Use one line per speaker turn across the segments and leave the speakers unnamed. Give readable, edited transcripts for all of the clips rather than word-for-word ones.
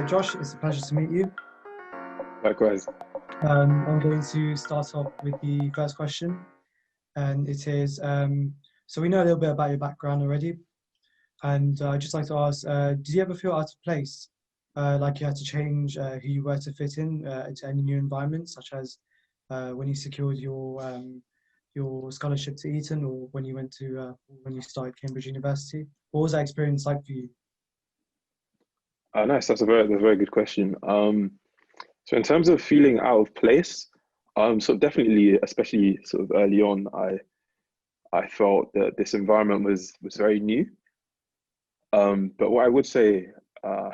Josh, it's a pleasure to meet you.
Likewise.
I'm going to start off with the first question, and it is, so we know a little bit about your background already, and I'd just like to ask, did you ever feel out of place, like you had to change who you were to fit in into any new environment, such as when you secured your scholarship to Eton, or when you went to when you started Cambridge University? What was that experience like for you?
Nice. That's a very good question. So in terms of feeling out of place, so definitely, especially sort of early on, I felt that this environment was very new. But what I would say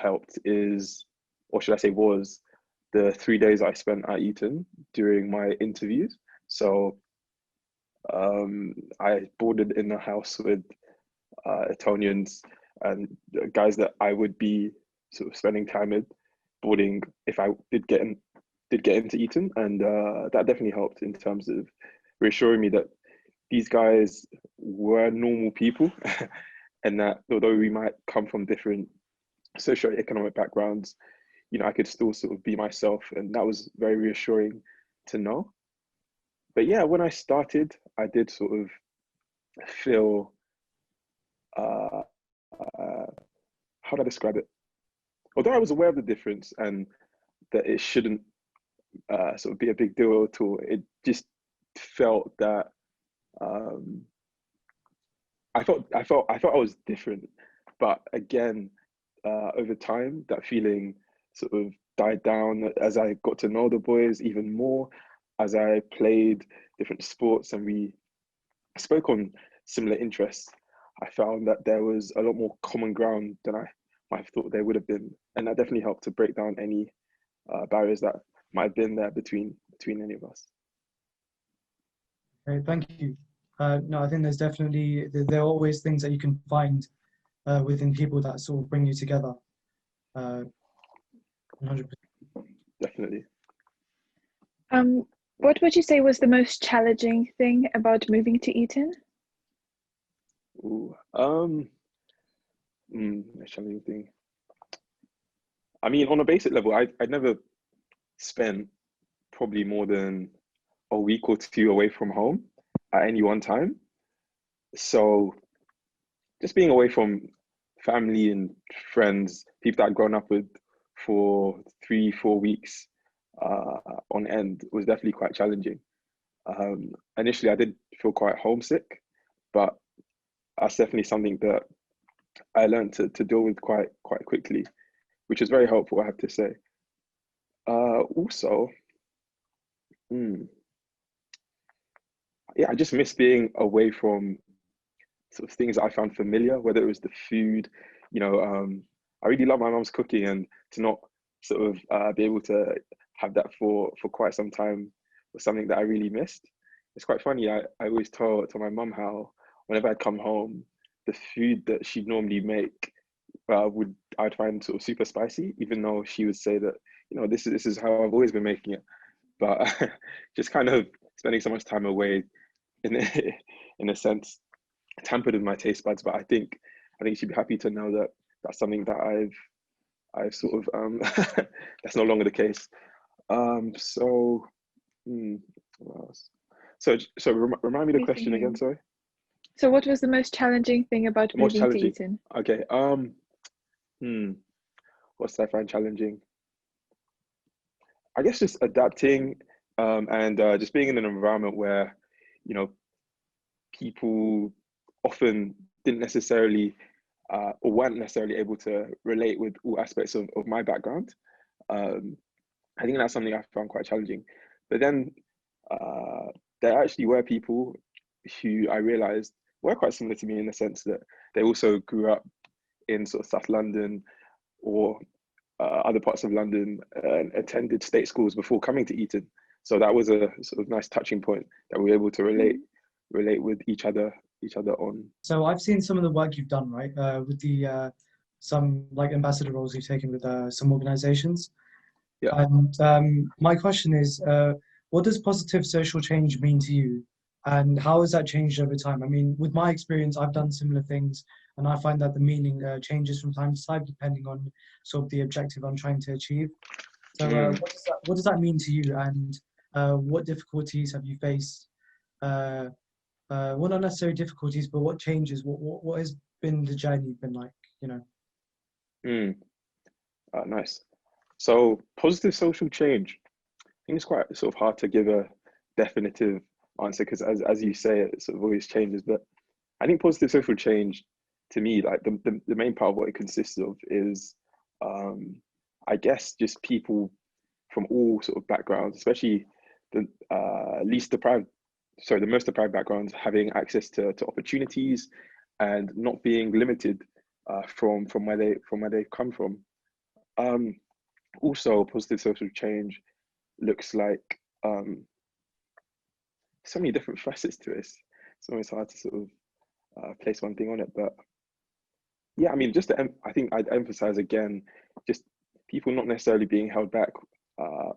helped is, or should I say, was the 3 days I spent at Eton during my interviews. So I boarded in a house with Etonians and guys that I would be sort of spending time with, boarding if I did get into Eton, and that definitely helped in terms of reassuring me that these guys were normal people, and that although we might come from different socioeconomic backgrounds, you know, I could still sort of be myself, and that was very reassuring to know. But yeah, when I started, I did sort of feel how do I describe it? Although I was aware of the difference and that it shouldn't sort of be a big deal at all, it just felt that I felt I was different. But again, over time, that feeling sort of died down as I got to know the boys even more, as I played different sports and we spoke on similar interests. I found that there was a lot more common ground than I might have thought there would have been, and that definitely helped to break down any barriers that might have been there between any of us.
Okay, thank you. No, I think there's definitely, there are always things that you can find within people that sort of bring you together. 100%.
Definitely.
What would you say was the most challenging thing about moving to Eton?
Ooh, a challenging thing. I mean, on a basic level, I never spent probably more than a week or two away from home at any one time. So just being away from family and friends, people that I'd grown up with for 3-4 weeks on end was definitely quite challenging. Initially, I did feel quite homesick, but that's definitely something that I learned to deal with quite quickly, which is very helpful, I have to say. Also, yeah, I just miss being away from sort of things that I found familiar, whether it was the food, you know, I really love my mom's cooking, and to not sort of be able to have that for quite some time was something that I really missed. It's quite funny, I always tell my mum how whenever I'd come home, the food that she'd normally make I'd find sort of super spicy, even though she would say that, you know, this is how I've always been making it. But just kind of spending so much time away in a sense tampered with my taste buds. But I think she'd be happy to know that that's something that I've sort of that's no longer the case. So what else? So remind me the question again, sorry.
So what was the most challenging thing about moving to Eton?
Okay. What did I find challenging? I guess just adapting and just being in an environment where, you know, people often didn't necessarily or weren't necessarily able to relate with all aspects of my background. I think that's something I found quite challenging. But then there actually were people who I realized were quite similar to me in the sense that they also grew up in sort of South London or other parts of London and attended state schools before coming to Eton. So that was a sort of nice touching point that we were able to relate with each other on.
So I've seen some of the work you've done, right, with the some like ambassador roles you've taken with some organizations. Yeah. And my question is, what does positive social change mean to you? And how has that changed over time? I mean, with my experience, I've done similar things, and I find that the meaning changes from time to time depending on sort of the objective I'm trying to achieve. So, what does that mean to you, and what difficulties have you faced? Well, not necessarily difficulties, but what changes? What has been the journey been like? You know.
Nice. So positive social change. I think it's quite sort of hard to give a definitive answer because as you say, it sort of always changes. But I think positive social change, to me, like the main part of what it consists of is, I guess, just people from all sort of backgrounds, especially the the most deprived backgrounds, having access to opportunities and not being limited from where they've come from. Also, positive social change looks like so many different facets to this. It's always hard to sort of place one thing on it, but yeah, I mean, I think I'd emphasize again, just people not necessarily being held back no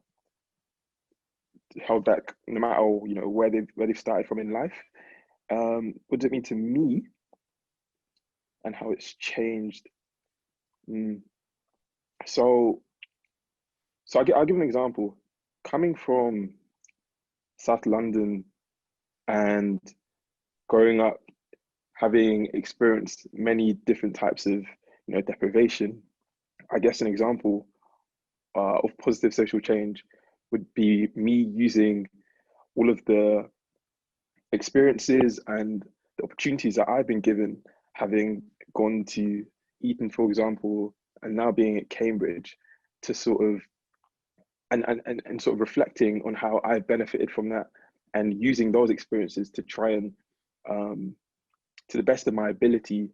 matter where they've started from in life. What does it mean to me and how it's changed? So I'll give an example. Coming from South London and growing up, having experienced many different types of deprivation, I guess an example of positive social change would be me using all of the experiences and the opportunities that I've been given, having gone to Eton, for example, and now being at Cambridge, to sort of and sort of reflecting on how I've benefited from that and using those experiences to try and to the best of my ability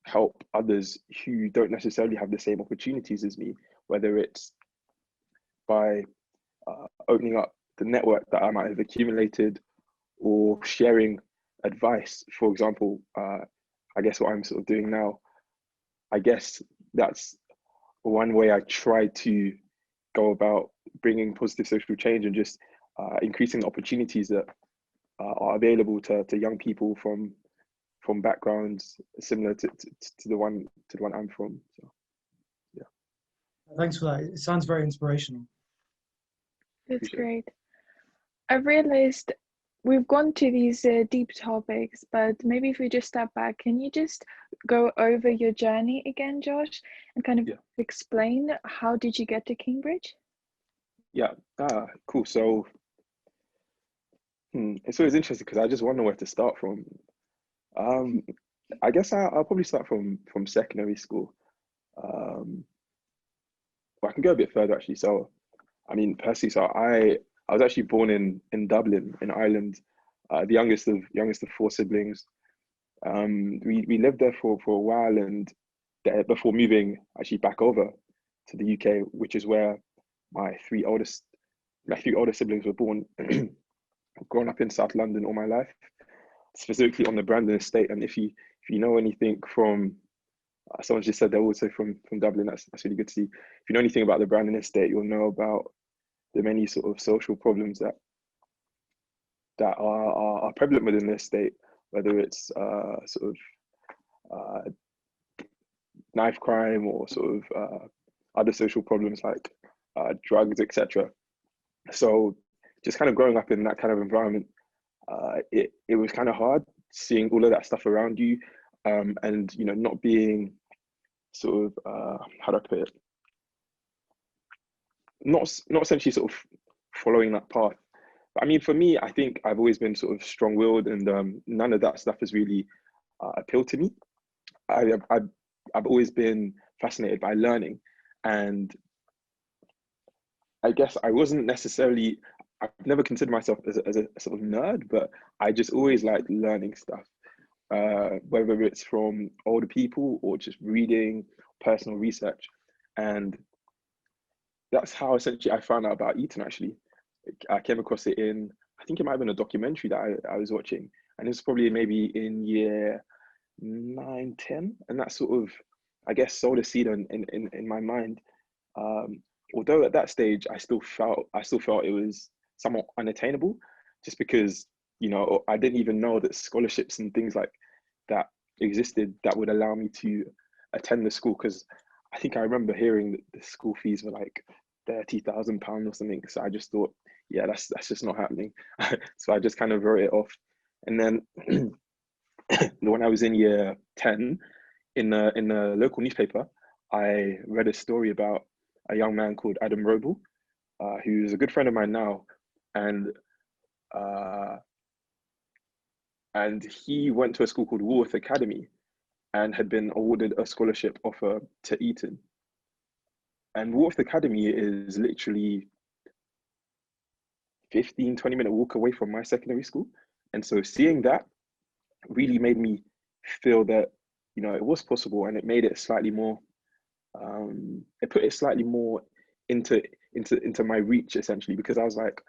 help others who don't necessarily have the same opportunities as me, whether it's by opening up the network that I might have accumulated or sharing advice. For example, I guess what I'm sort of doing now, I guess that's one way I try to go about bringing positive social change and just increasing the opportunities that are available to young people from backgrounds similar to the one I'm from. So yeah.
Thanks for that. It sounds very inspirational.
That's great. I've realized we've gone to these deep topics, but maybe if we just step back, can you just go over your journey again, Josh, and kind of explain how did you get to Cambridge?
Yeah, cool. So it's always interesting because I just wonder where to start from. I guess I'll probably start from secondary school. Well, I can go a bit further actually. So, I mean, personally, so I was actually born in Dublin, in Ireland, the youngest of four siblings. We lived there for a while, and before moving actually back over to the UK, which is where my three older siblings were born. I've grown up in South London all my life, specifically on the Brandon estate. And if you know anything from someone just said they're also from Dublin, that's really good to see. If you know anything about the Brandon estate, you'll know about the many sort of social problems that are prevalent within the estate, whether it's sort of knife crime or sort of other social problems like drugs, etc. So just kind of growing up in that kind of environment, it was kind of hard seeing all of that stuff around you, and not being sort of how do I put it, not essentially sort of following that path. But I mean, for me, I think I've always been sort of strong-willed, and none of that stuff has really appealed to me. I've always been fascinated by learning, and I guess I wasn't necessarily, I've never considered myself as a sort of nerd, but I just always liked learning stuff, whether it's from older people or just reading, personal research. And that's how essentially I found out about Eton actually. I came across it I think it might have been a documentary that I was watching, and it was probably maybe in year 9, 10, and that sort of, I guess, sowed a seed in my mind. Although at that stage I still felt it was somewhat unattainable, just because you know, or I didn't even know that scholarships and things like that existed that would allow me to attend the school, because I think I remember hearing that the school fees were like £30,000 or something. So I just thought, yeah, that's just not happening. So I just kind of wrote it off. And then when I was in year 10, in the local newspaper, I read a story about a young man called Adam Roble, who's a good friend of mine now, and he went to a school called Woolworth Academy and had been awarded a scholarship offer to Eton. And Woolworth Academy is literally 15-20 minute walk away from my secondary school. And so seeing that really made me feel that, you know, it was possible, and it made it slightly more, it put it slightly more into my reach, essentially, because I was like,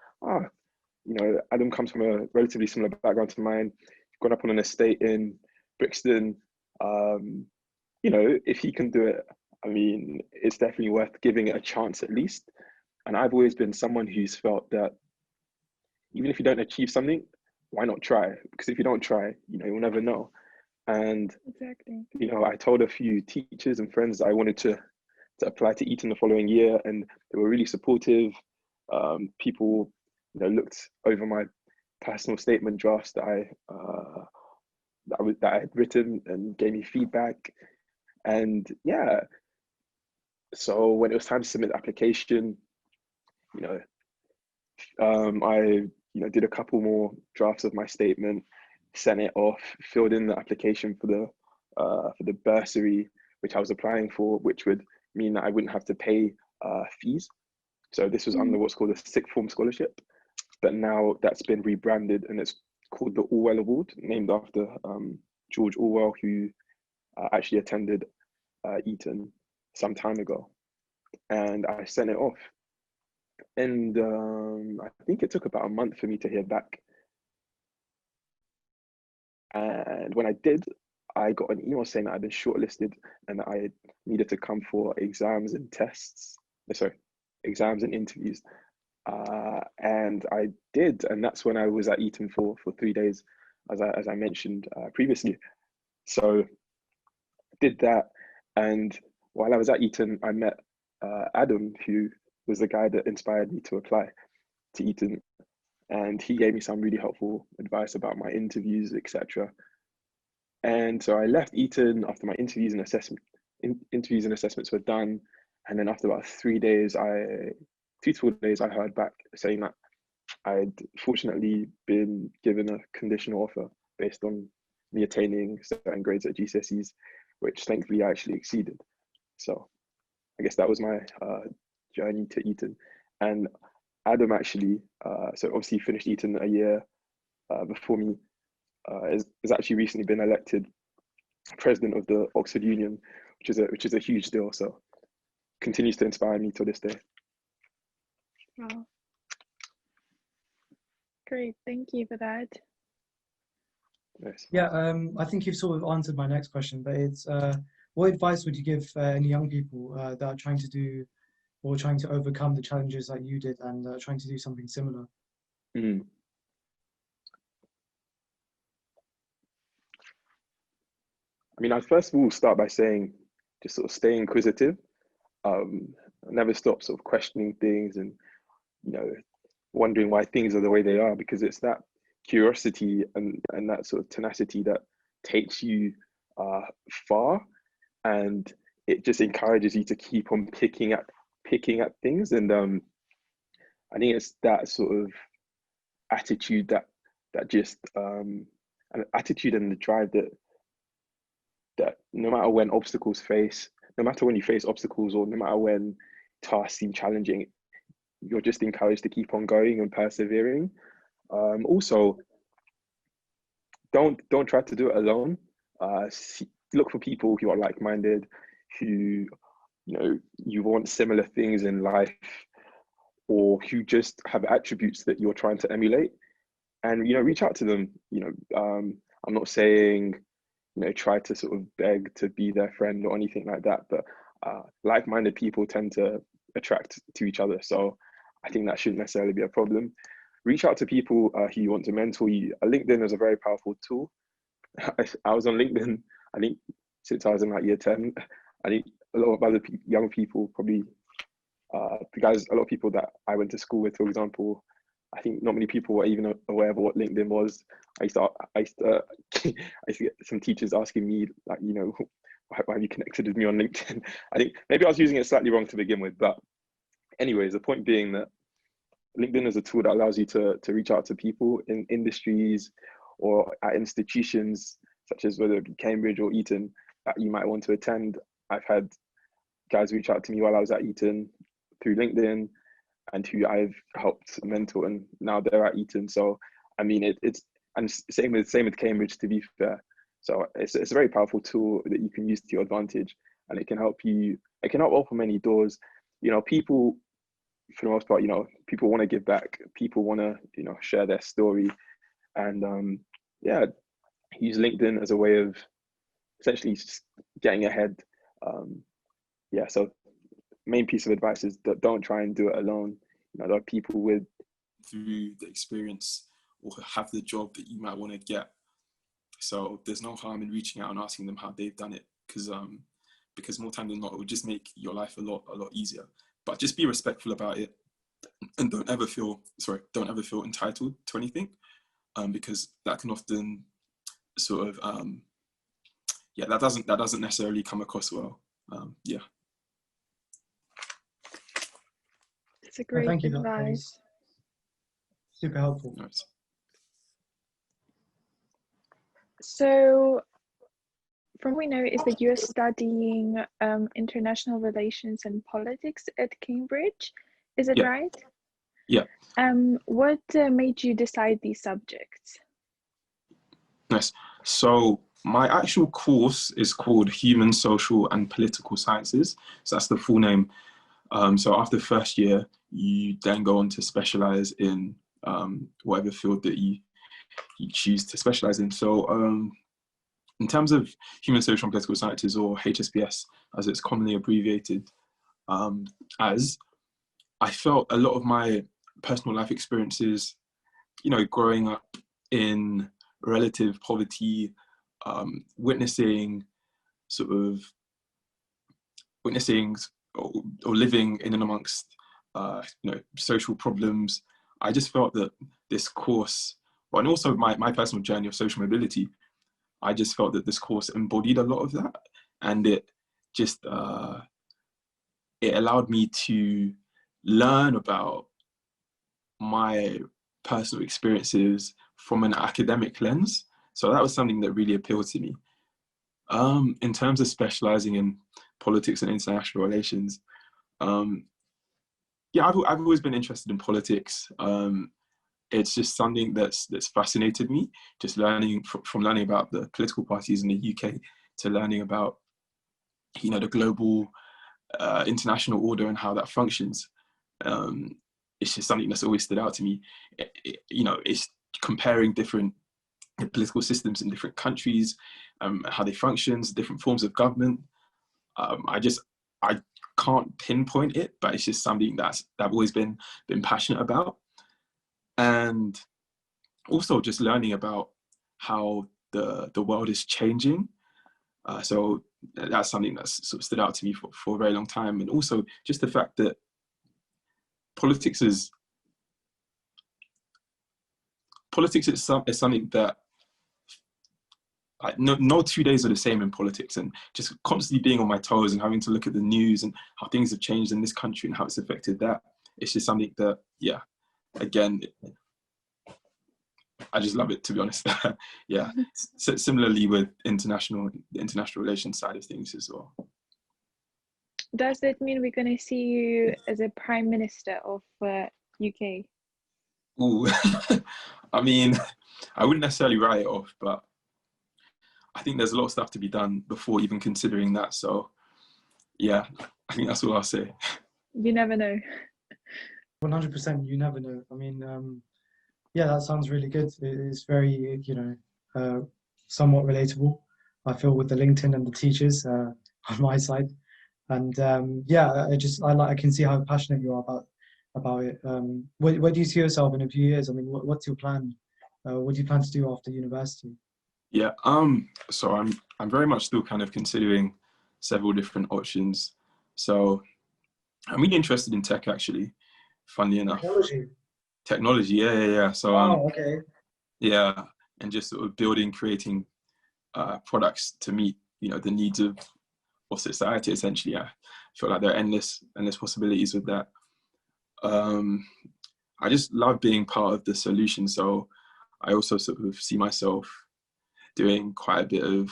you know, Adam comes from a relatively similar background to mine, grown up on an estate in Brixton. You know, if he can do it, I mean, it's definitely worth giving it a chance at least. And I've always been someone who's felt that even if you don't achieve something, why not try? Because if you don't try, you know, you'll never know. And
Exactly.
you know, I told a few teachers and friends I wanted to apply to Eton the following year, and they were really supportive. People, you know, looked over my personal statement drafts that I had written and gave me feedback. And yeah, so when it was time to submit the application, you know, I did a couple more drafts of my statement, sent it off, filled in the application for the bursary which I was applying for, which would mean that I wouldn't have to pay fees. So this was under what's called a sixth form scholarship, but now that's been rebranded and it's called the Orwell Award, named after George Orwell, who actually attended Eton some time ago. And I sent it off. And I think it took about a month for me to hear back. And when I did, I got an email saying that I'd been shortlisted and that I needed to come for exams and interviews. And I did, and that's when I was at Eton for 3 days, as I mentioned previously. So I did that, and while I was at Eton, I met Adam, who was the guy that inspired me to apply to Eton, and he gave me some really helpful advice about my interviews, etc. And so I left Eton after my interviews and assessments were done, and then after about 3 days, 2 to 4 days, I heard back saying that I'd fortunately been given a conditional offer based on me attaining certain grades at GCSEs, which thankfully I actually exceeded. So I guess that was my journey to Eton. And Adam actually, so obviously finished Eton a year before me, has actually recently been elected president of the Oxford Union, which is a huge deal. So continues to inspire me to this day.
Wow. Great, thank you for that.
Nice.
Yeah, I think you've sort of answered my next question, but it's what advice would you give any young people that are trying to do or trying to overcome the challenges that you did and trying to do something similar?
Mm. I mean, I'd first of all start by saying just sort of stay inquisitive. Never stop sort of questioning things and, you know, wondering why things are the way they are, because it's that curiosity and that sort of tenacity that takes you far, and it just encourages you to keep on picking at things. And I think it's that sort of attitude that just an attitude and the drive that no matter when you face obstacles, or no matter when tasks seem challenging, you're just encouraged to keep on going and persevering. Also, don't try to do it alone. Look for people who are like-minded, who, you know, you want similar things in life, or who just have attributes that you're trying to emulate, and, you know, reach out to them. You know, I'm not saying, you know, try to sort of beg to be their friend or anything like that, but like-minded people tend to attract to each other. So I think that shouldn't necessarily be a problem. reach out to people who you want to mentor you. LinkedIn is a very powerful tool. I was on LinkedIn, I think, since I was in like year 10. I think a lot of other young people, probably a lot of people that I went to school with, for example, I think not many people were even aware of what LinkedIn was. I used to get some teachers asking me, like, you know, why have you connected with me on LinkedIn? I think maybe I was using it slightly wrong to begin with, but anyways, the point being that LinkedIn is a tool that allows you to reach out to people in industries or at institutions, such as whether it be Cambridge or Eton, that you might want to attend. I've had guys reach out to me while I was at Eton through LinkedIn, and who I've helped mentor, and now they're at Eton. So I mean, it's and same with Cambridge, to be fair. So it's a very powerful tool that you can use to your advantage, and it can help you. It can help open many doors. You know, people, for the most part, you know, people want to give back. People want to, you know, share their story, and yeah, use LinkedIn as a way of essentially just getting ahead. Yeah, so main piece of advice is that don't try and do it alone. You know, there are people with
through the experience or have the job that you might want to get. So there's no harm in reaching out and asking them how they've done it, because more time than not, it will just make your life a lot easier. But just be respectful about it, and don't ever feel entitled to anything, because that can often sort of yeah, that doesn't necessarily come across well. Yeah.
It's a great
Thank you,
advice.
Super helpful.
Nice.
So, from what we know is that you're studying international relations and politics at Cambridge. Is it right?
Yeah.
What made you decide these subjects?
Nice. So my actual course is called Human, Social and Political Sciences. So that's the full name. So after the first year, you then go on to specialize in whatever field that you choose to specialize in. So in terms of Human, Social and Political Sciences, or HSPS, as it's commonly abbreviated as, I felt a lot of my personal life experiences, you know, growing up in relative poverty, witnessing or living in and amongst you know, social problems. I just felt that this course, and also my personal journey of social mobility, I just felt that this course embodied a lot of that, and it just it allowed me to learn about my personal experiences from an academic lens. So that was something that really appealed to me. In terms of specializing in politics and international relations, yeah, I've always been interested in politics. It's just something that's fascinated me, just learning from learning about the political parties in the UK to learning about, you know, the global international order and how that functions. It's just something that's always stood out to me. You know, it's comparing different political systems in different countries, how they function, different forms of government. I can't pinpoint it, but it's just something that I've always been passionate about. And also just learning about how the world is changing. So that's something that's sort of stood out to me for a very long time. And also just the fact that politics is something that, like, no 2 days are the same in politics, and just constantly being on my toes and having to look at the news and how things have changed in this country and how it's affected that. It's just something that, yeah, again, I just love it, to be honest. Yeah. Similarly with international relations side of things as well.
Does that mean we're going to see you as a Prime Minister of UK?
Ooh, I mean, I wouldn't necessarily write it off, but I think there's a lot of stuff to be done before even considering that. So yeah, I think that's all I'll say.
You never know.
100%, you never know. I mean, yeah, that sounds really good. It's very, you know, somewhat relatable, I feel, with the LinkedIn and the teachers on my side. And yeah, I can see how passionate you are about about it. Where do you see yourself in a few years? I mean, what's your plan? What do you plan to do after university?
Yeah, so I'm very much still kind of considering several different options. So I'm really interested in tech, actually, funnily enough. Technology, yeah. So
okay.
yeah, and just sort of creating products to meet, you know, the needs of society, essentially. I feel like there are endless possibilities with that. I just love being part of the solution. So I also sort of see myself doing quite a bit of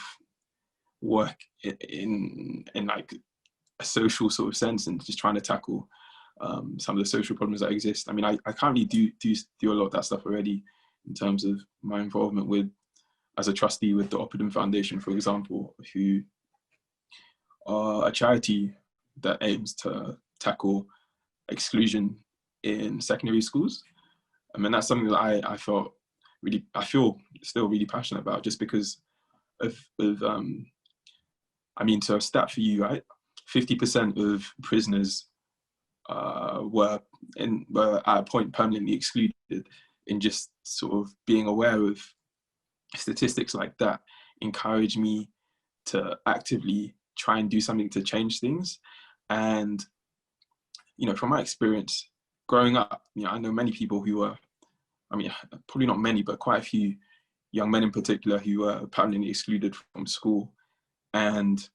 work in like a social sort of sense, and just trying to tackle some of the social problems that exist. I mean, I currently do a lot of that stuff already, in terms of my involvement with, as a trustee with the Oppidan Foundation, for example, who are a charity that aims to tackle exclusion in secondary schools. I mean, that's something that I feel still really passionate about, just because of I mean, so a stat for you, right? 50% of prisoners were at a point permanently excluded. In just sort of being aware of statistics like that encouraged me to actively try and do something to change things. And, you know, from my experience growing up, you know, I know many people who were, I mean, probably not many, but quite a few young men in particular who were permanently excluded from school. And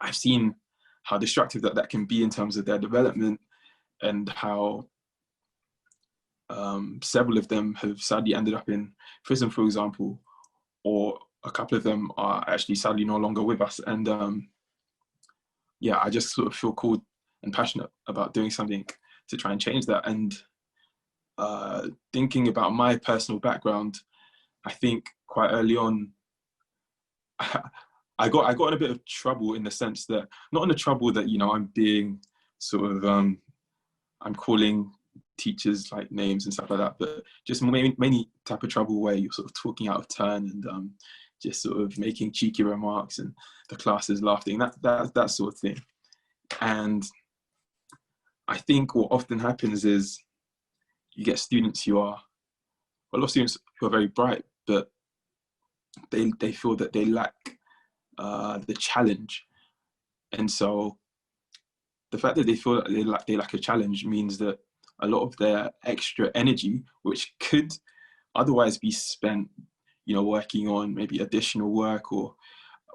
I've seen how destructive that can be in terms of their development, and how several of them have sadly ended up in prison, for example, or a couple of them are actually sadly no longer with us. And yeah, I just sort of feel called and passionate about doing something to try and change that. And thinking about my personal background, I think quite early on, I got in a bit of trouble, in the sense that, not in the trouble that, you know, I'm being sort of, I'm calling teachers like names and stuff like that, but just many type of trouble where you're sort of talking out of turn, and just sort of making cheeky remarks, and the class is laughing, that sort of thing. And I think what often happens is you get students who are, a lot of students who are very bright, but they feel that they lack the challenge. And so the fact that they feel that they lack a challenge means that a lot of their extra energy, which could otherwise be spent, you know, working on maybe additional work, or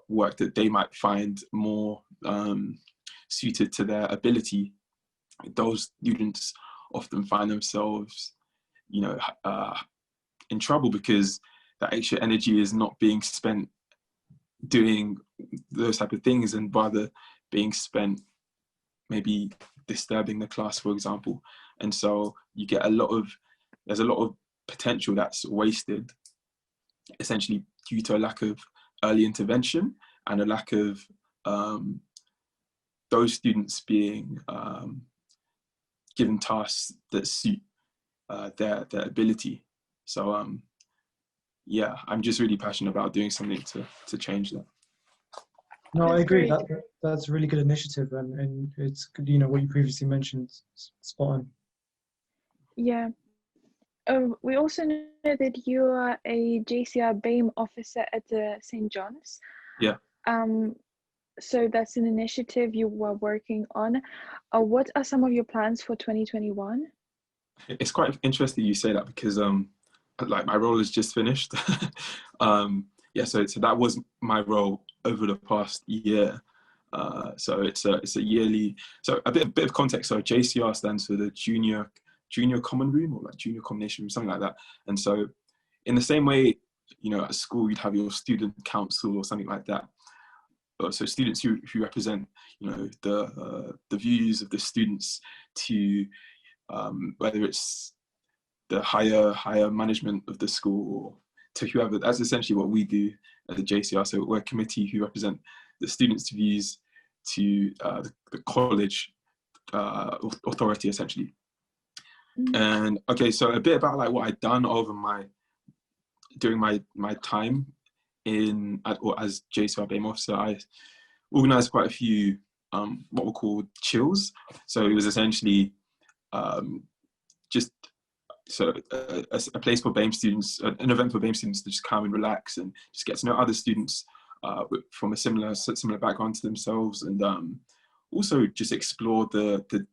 work that they might find more suited to their ability, those students often find themselves, you know, in trouble, because that extra energy is not being spent doing those type of things, and rather being spent maybe disturbing the class, for example. And so you get there's a lot of potential that's wasted, essentially due to a lack of early intervention, and a lack of those students being given tasks that suit their ability. So yeah, I'm just really passionate about doing something to change that.
No, I
That's
agree.
great.
That's a really good initiative, and it's good, you know, what you previously mentioned, spot on.
Yeah. We also know that you are a JCR BAME officer at the St. John's.
Yeah.
So that's an initiative you were working on. What are some of your plans for 2021?
It's quite interesting you say that, because like my role is just finished. Yeah, so that was my role over the past year. So it's a yearly. So a bit of context. So JCR stands for the junior common room, or like junior combination room, something like that. And so in the same way, you know, at school you'd have your student council or something like that. So students who represent, you know, the views of the students to whether it's the higher management of the school, or to whoever. That's essentially what we do at the JCR. So we're a committee who represent the students' views to the college authority, essentially.
Mm.
And okay, so a bit about like what I'd done during my time as JCR BAME Officer. I organised quite a few what were called chills. So it was essentially just so a place for BAME students, an event for BAME students to just come and relax and just get to know other students from a similar background to themselves, and also just explore the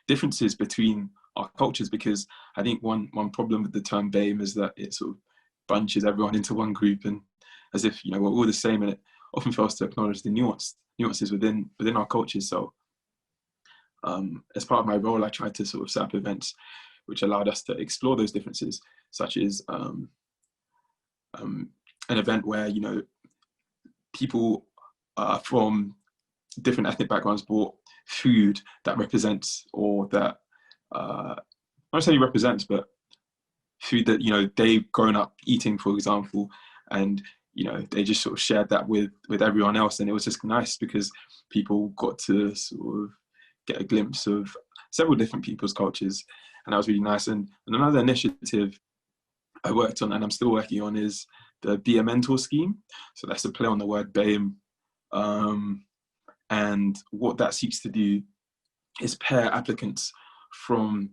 differences between our cultures, because I think one problem with the term BAME is that it sort of bunches everyone into one group, and as if, you know, we're all the same, and it often fails to acknowledge the nuances within our cultures. So as part of my role, I tried to sort of set up events which allowed us to explore those differences, such as an event where, you know, people from different ethnic backgrounds brought food that represents, or that not necessarily represents, but food that, you know, they've grown up eating, for example, and, you know, they just sort of shared that with everyone else, and it was just nice because people got to sort of get a glimpse of several different people's cultures, and that was really nice. And another initiative I worked on, and I'm still working on, is the Be a Mentor scheme. So that's a play on the word BAME, and what that seeks to do is pair applicants from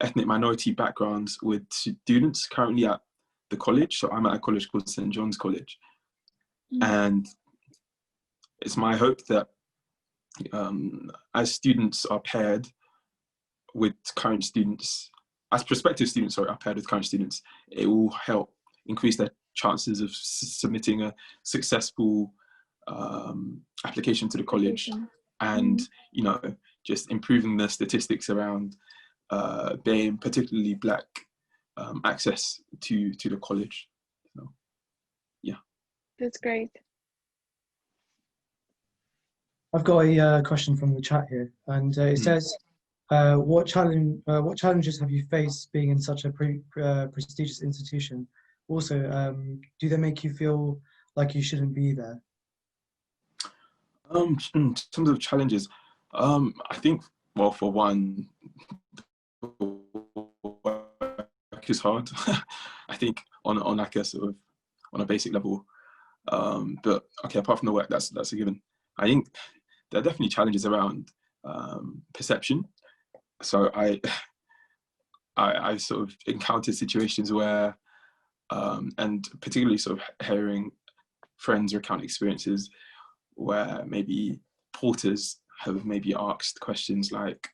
ethnic minority backgrounds with students currently at the college. So I'm at a college called St. John's College, and it's my hope that as students are paired with current students, as prospective students are paired with current students, it will help increase their chances of submitting a successful application to the college, and you know, just improving the statistics around BAME, particularly Black access to the college. So, yeah,
that's great.
I've got a question from the chat here, and it says, what challenges have you faced being in such a prestigious institution? Also, do they make you feel like you shouldn't be there?
In terms of challenges, I think, well, for one, work is hard. I think on like a sort of on a basic level, but okay, apart from the work, that's a given. I think there are definitely challenges around perception. So I sort of encountered situations where, and particularly sort of hearing friends recount experiences where maybe porters have maybe asked questions like,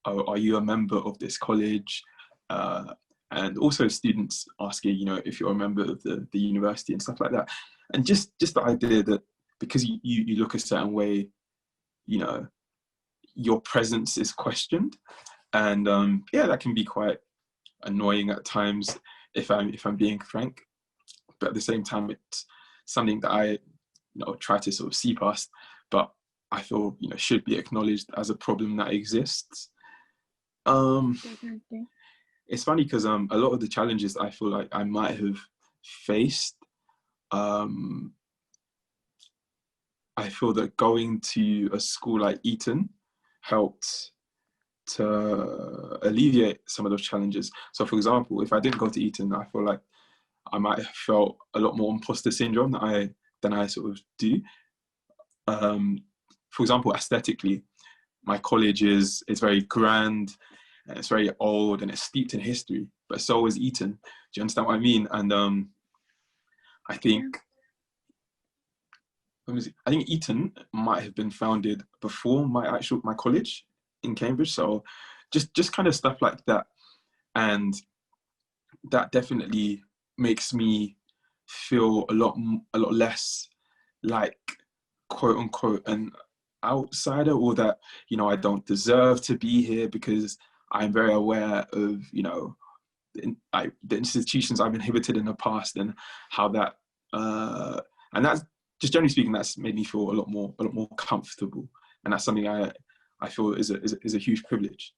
oh, are you a member of this college? And also students asking, you know, if you're a member of the university and stuff like that. And just the idea that because you look a certain way, you know, your presence is questioned. And yeah, that can be quite annoying at times, if I'm being frank. But at the same time, it's something that I, you know, try to sort of see past, but I feel, you know, should be acknowledged as a problem that exists. It's funny because a lot of the challenges I feel like I might have faced, I feel that going to a school like Eton helped to alleviate some of those challenges. So for example, if I didn't go to Eton, I feel like I might have felt a lot more imposter syndrome than I sort of do. For example, aesthetically, my college is very grand, and it's very old, and it's steeped in history, but so is Eton. Do you understand what I mean? And I think Eton might have been founded before my college in Cambridge. So just kind of stuff like that. And that definitely makes me feel a lot less like, quote unquote, an outsider, or that, you know, I don't deserve to be here, because I'm very aware of, you know, the institutions I've inhabited in the past, and how that, and that's just generally speaking, that's made me feel a lot more comfortable, and that's something I feel is a huge privilege.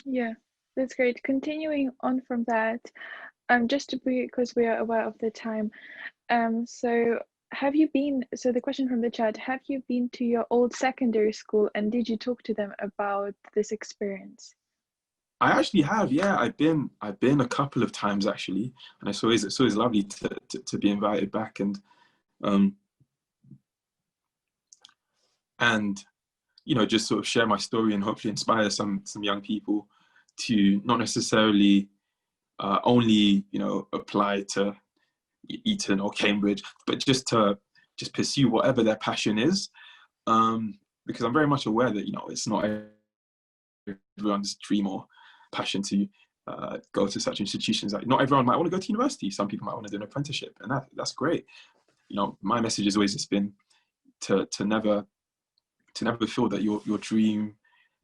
Yeah, that's great. Continuing on from that, just to be, because we are aware of the time, so have you been, so the question from the chat, have you been to your old secondary school, and did you talk to them about this experience?
I actually have, yeah. I've been a couple of times actually, and it's always lovely to be invited back. And and just sort of share my story and hopefully inspire some young people to not necessarily only apply to Eton or Cambridge, but just pursue whatever their passion is, because I'm very much aware that it's not everyone's dream or passion to go to such institutions. Like, not everyone might want to go to university. Some people might want to do an apprenticeship, and that's great. My message has always just been to never feel that your dream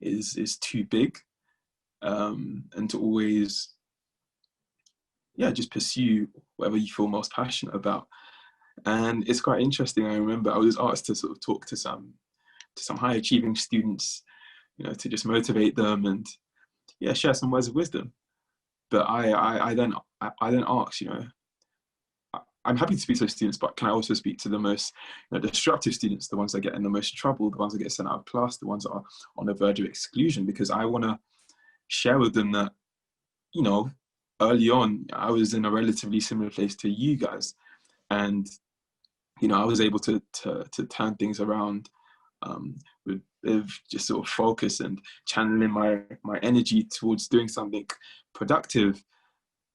is too big, and to always just pursue whatever you feel most passionate about. And it's quite interesting. I remember I was asked to sort of talk to some high achieving students, to just motivate them and share some words of wisdom. But I then asked, I'm happy to speak to students, but can I also speak to the most disruptive students, the ones that get in the most trouble, the ones that get sent out of class, the ones that are on the verge of exclusion? Because I want to share with them that, early on, I was in a relatively similar place to you guys, and I was able to turn things around with just sort of focus and channeling my energy towards doing something productive.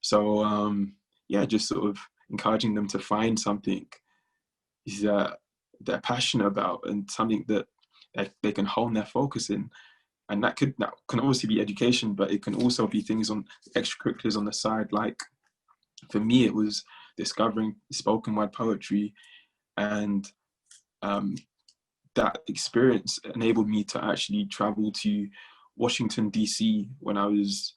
So just sort of encouraging them to find something that they're passionate about and something that they can hone their focus in. And that can obviously be education, but it can also be things on extracurriculars on the side. Like for me, it was discovering spoken word poetry, and that experience enabled me to actually travel to Washington, DC when I was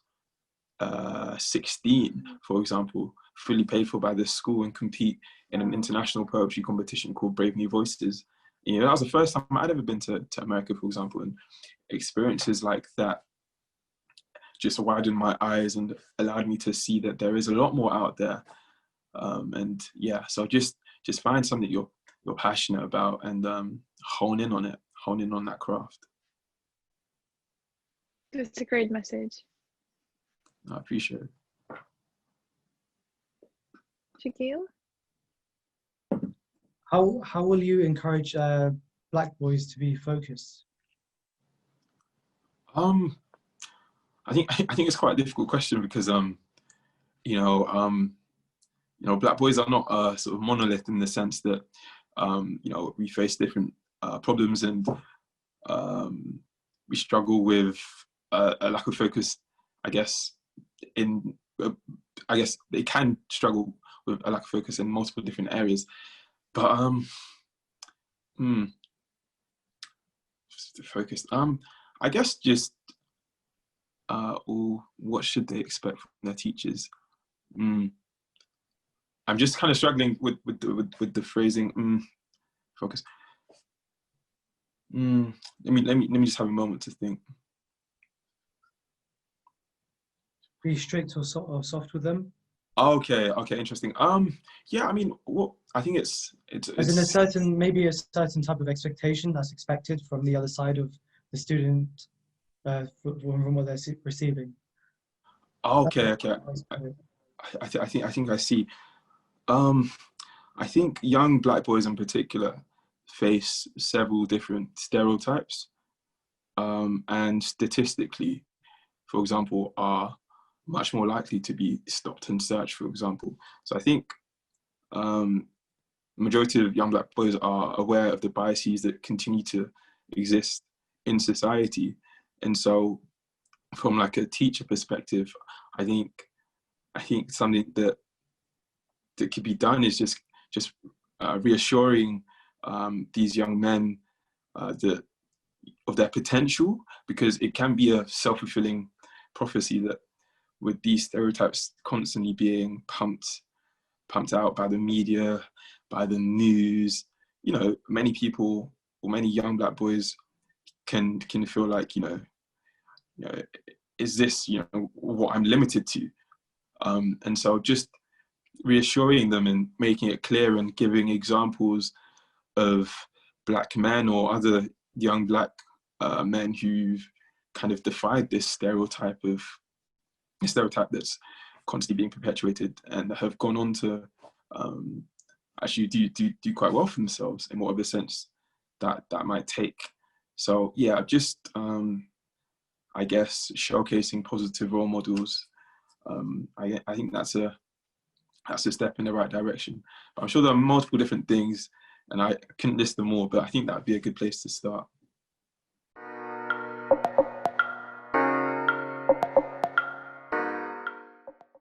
16, for example, fully paid for by the school, and compete in an international poetry competition called Brave New Voices. That was the first time I'd ever been to America, for example, and experiences like that just widened my eyes and allowed me to see that there is a lot more out there. So just find something you're passionate about and hone in on that craft.
That's a great message.
I appreciate it.
Shakeel?
How will you encourage Black boys to be focused?
I think it's quite a difficult question because Black boys are not a sort of monolith in the sense that we face different problems, and we struggle with a lack of focus. I guess they can struggle with a lack of focus in multiple different areas, but focused. I guess just what should they expect from their teachers? I'm just kind of struggling with the phrasing. Focus. Let me just have a moment to think.
Be strict or soft with them?
Okay, interesting. Yeah, I mean, I think it's
as in a certain type of expectation that's expected from the other side of the student, from what they're receiving.
Okay. I think I see. I think young Black boys in particular face several different stereotypes, and statistically, for example, are much more likely to be stopped and searched, for example. So I think majority of young Black boys are aware of the biases that continue to exist in society. And so from like a teacher perspective, I think something that could be done is just reassuring these young men of their potential, because it can be a self-fulfilling prophecy that with these stereotypes constantly being pumped out by the media, by the news, many people or many young Black boys can feel like, is this, what I'm limited to? And so just reassuring them and making it clear and giving examples of Black men or other young Black men who've kind of defied this stereotype that's constantly being perpetuated and have gone on to actually do quite well for themselves in whatever sense that might take. So yeah, just I guess showcasing positive role models. I think that's a step in the right direction. But I'm sure there are multiple different things, and I couldn't list them all, but I think that would be a good place to start.